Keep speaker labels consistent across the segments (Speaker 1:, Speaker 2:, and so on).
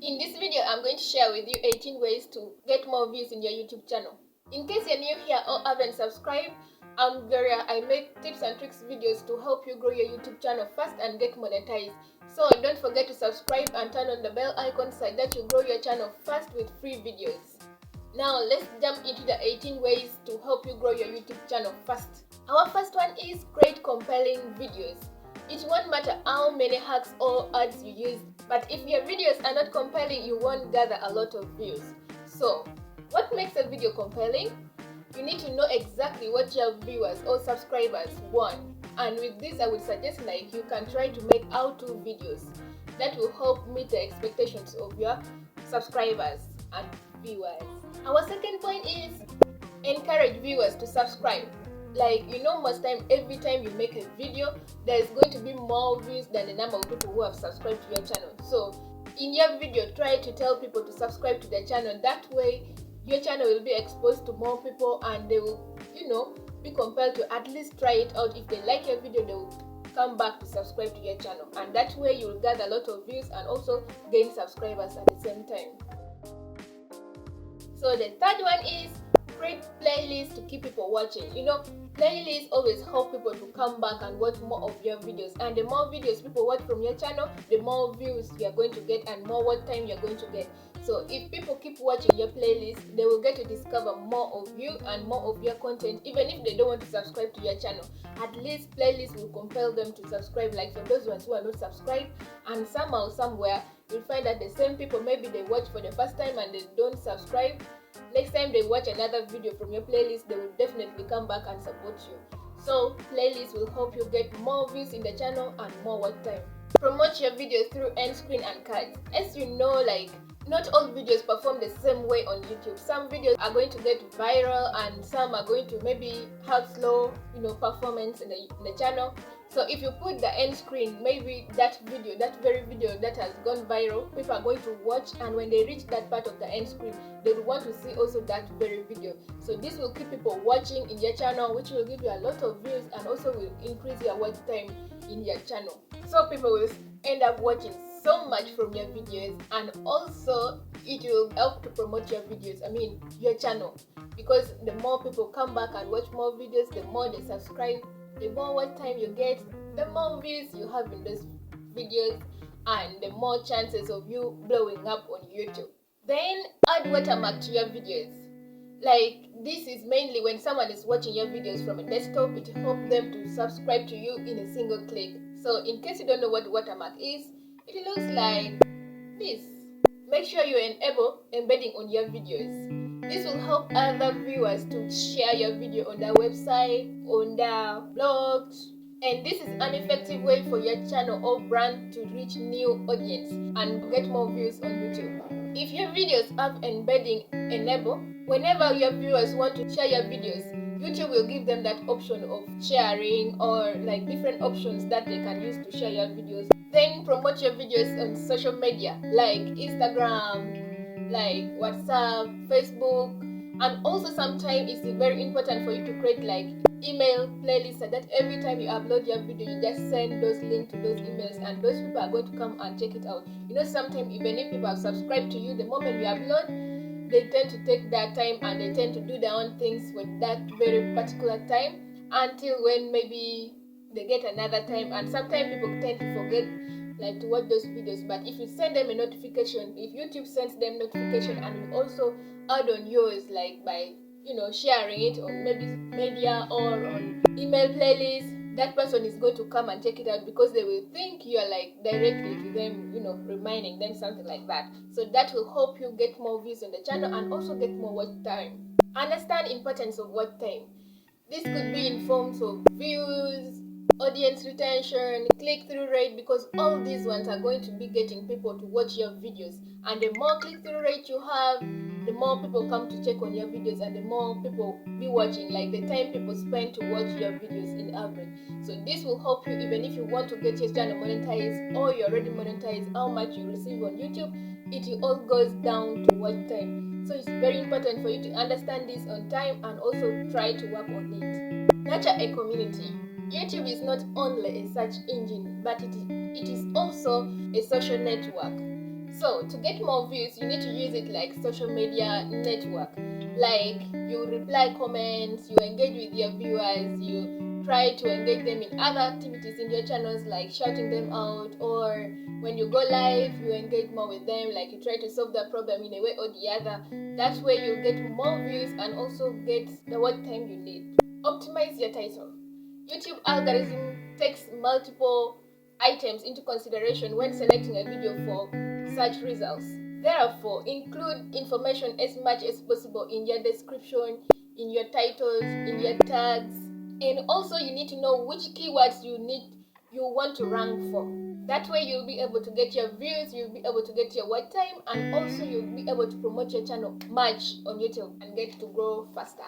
Speaker 1: In this video, I'm going to share with you 18 ways to get more views in your YouTube channel. In case you're new here or haven't subscribed, I'm Gloria. I make tips and tricks videos to help you grow your YouTube channel fast and get monetized. So don't forget to subscribe and turn on the bell icon so that you grow your channel fast with free videos. Now let's jump into the 18 ways to help you grow your YouTube channel fast. Our first one is create compelling videos. It won't matter how many hacks or ads you use, but if your videos are not compelling, you won't gather a lot of views. So, what makes a video compelling? You need to know exactly what your viewers or subscribers want. And with this, I would suggest you can try to make how-to videos that will help meet the expectations of your subscribers and viewers. Our second point is encourage viewers to subscribe. Most time, every time you make a video, there is going to be more views than the number of people who have subscribed to your channel. So in your video, try to tell people to subscribe to the channel. That way your channel will be exposed to more people and they will be compelled to at least try it out. If they like your video, they will come back to subscribe to your channel, and that way you will get a lot of views and also gain subscribers at the same time. So the third one is create playlists to keep people watching. Playlists always help people to come back and watch more of your videos, and the more videos people watch from your channel, the more views you're going to get and more watch time you're going to get. So if people keep watching your playlist, they will get to discover more of you and more of your content. Even if they don't want to subscribe to your channel, at least playlists will compel them to subscribe. Like for those ones who are not subscribed, and somehow somewhere you'll find that the same people, maybe they watch for the first time and they don't subscribe. Next time they watch another video from your playlist, they will definitely come back and support you. So playlists will help you get more views in the channel and more watch time. Promote your videos through end screen and cards. As you know, not all videos perform the same way on YouTube. Some videos are going to get viral and some are going to maybe have slow performance in the channel. So if you put the end screen, maybe that very video that has gone viral, people are going to watch, and when they reach that part of the end screen, they will want to see also that very video. So this will keep people watching in your channel, which will give you a lot of views and also will increase your watch time in your channel. So people will end up watching so much from your videos, and also it will help to promote your channel, because the more people come back and watch more videos, the more they subscribe, the more watch time you get, the more views you have in those videos, and the more chances of you blowing up on YouTube. Then add watermark to your videos. This is mainly when someone is watching your videos from a desktop, it helps them to subscribe to you in a single click. So in case you don't know what watermark is, it looks like this. Make sure you enable embedding on your videos. This will help other viewers to share your video on their website, on their blogs, and this is an effective way for your channel or brand to reach new audience and get more views on YouTube. If your videos have embedding enabled, whenever your viewers want to share your videos, YouTube will give them that option of sharing, or different options that they can use to share your videos. Then promote your videos on social media like Instagram, like WhatsApp, Facebook, and also sometimes it's very important for you to create email playlists so that every time you upload your video, you just send those links to those emails and those people are going to come and check it out. Sometimes even if people have subscribed to you, the moment you upload, they tend to take that time and they tend to do their own things with that very particular time until when maybe they get another time, and sometimes people tend to forget to watch those videos. But if you send them a notification, if YouTube sends them notification and you also add on yours by sharing it on maybe media or on email playlist, that person is going to come and check it out because they will think you are directly to them, reminding them something like that. So that will help you get more views on the channel and also get more watch time. Understand importance of watch time. This could be in forms of views, audience retention, click-through rate, because all these ones are going to be getting people to watch your videos, and the more click-through rate you have, the more people come to check on your videos and the more people be watching, the time people spend to watch your videos in average. So this will help you even if you want to get your channel monetized or you're already monetized, how much you receive on YouTube, it all goes down to watch time. So it's very important for you to understand this on time and also try to work on it. Nurture a community. YouTube is not only a search engine, but it is also a social network. So to get more views, you need to use it like social media network. Like you reply comments, you engage with your viewers, you try to engage them in other activities in your channels like shouting them out, or when you go live, you engage more with them, like you try to solve the problem in a way or the other. That way you get more views and also get the watch time you need. Optimize your title. YouTube algorithm takes multiple items into consideration when selecting a video for search results. Therefore, include information as much as possible in your description, in your titles, in your tags, and also you need to know which keywords you want to rank for. That way you'll be able to get your views, you'll be able to get your watch time, and also you'll be able to promote your channel much on YouTube and get to grow faster.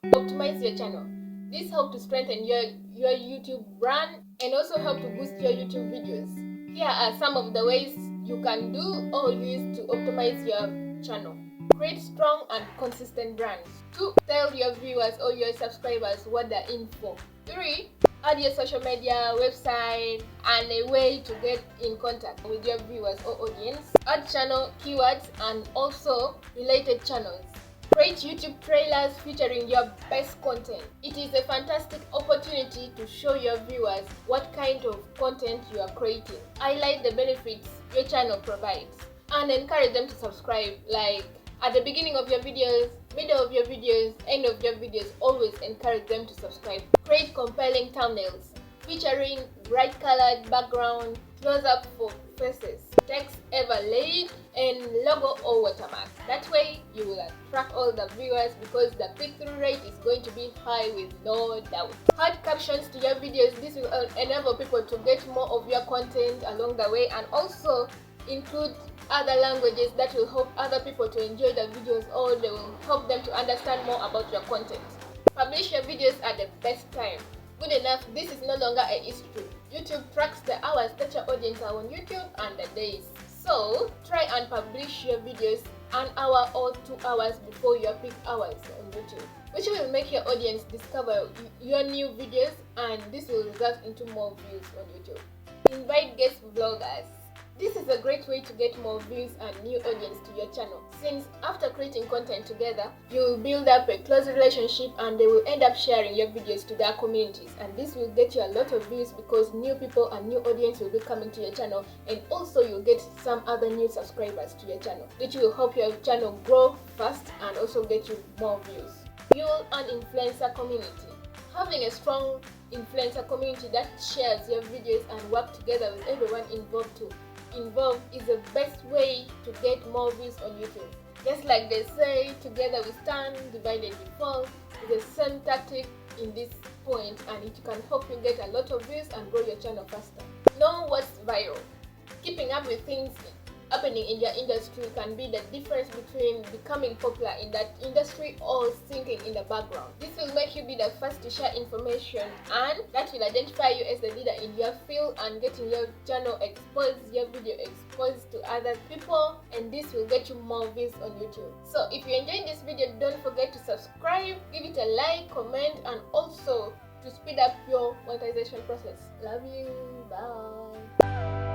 Speaker 1: Optimize your channel. This helps to strengthen your YouTube brand and also help to boost your YouTube videos. Here are some of the ways you can do or use to optimize your channel. Create strong and consistent brands. 2. Tell your viewers or your subscribers what they're in for. 3. Add your social media, website, and a way to get in contact with your viewers or audience. Add channel keywords and also related channels. Create YouTube trailers featuring your best content. It is a fantastic opportunity to show your viewers what kind of content you are creating. Highlight the benefits your channel provides and encourage them to subscribe. Like at the beginning of your videos, middle of your videos, end of your videos, always encourage them to subscribe. Create compelling thumbnails featuring bright colored background, close-up for faces, text overlaid, and logo or watermark. That way you will attract all the viewers because the click-through rate is going to be high with no doubt. Add captions to your videos. This will enable people to get more of your content along the way, and also include other languages that will help other people to enjoy the videos, or they will help them to understand more about your content. Publish your videos at the best time. Good enough, this is no longer a history. YouTube tracks the hours that your audience are on YouTube and the days. So try and publish your videos an hour or 2 hours before your peak hours on YouTube, which will make your audience discover your new videos, and this will result into more views on YouTube. Invite guest vloggers. This is a great way to get more views and new audience to your channel, since after creating content together, you will build up a close relationship and they will end up sharing your videos to their communities, and this will get you a lot of views because new people and new audience will be coming to your channel, and also you'll get some other new subscribers to your channel, which will help your channel grow fast and also get you more views. Build an influencer community. Having a strong influencer community that shares your videos and work together with everyone involved is the best way to get more views on YouTube. Just like they say, together we stand, divided we fall. It's the same tactic in this point, and it can help you get a lot of views and grow your channel faster. Know what's viral. Keeping up with things happening in your industry can be the difference between becoming popular in that industry or sinking in the background. This will make you be the first to share information, and that will identify you as the leader in your field and getting your channel exposed, your video exposed to other people, and this will get you more views on YouTube. So if you enjoyed this video, don't forget to subscribe, give it a like, comment, and also to speed up your monetization process. Love you. Bye.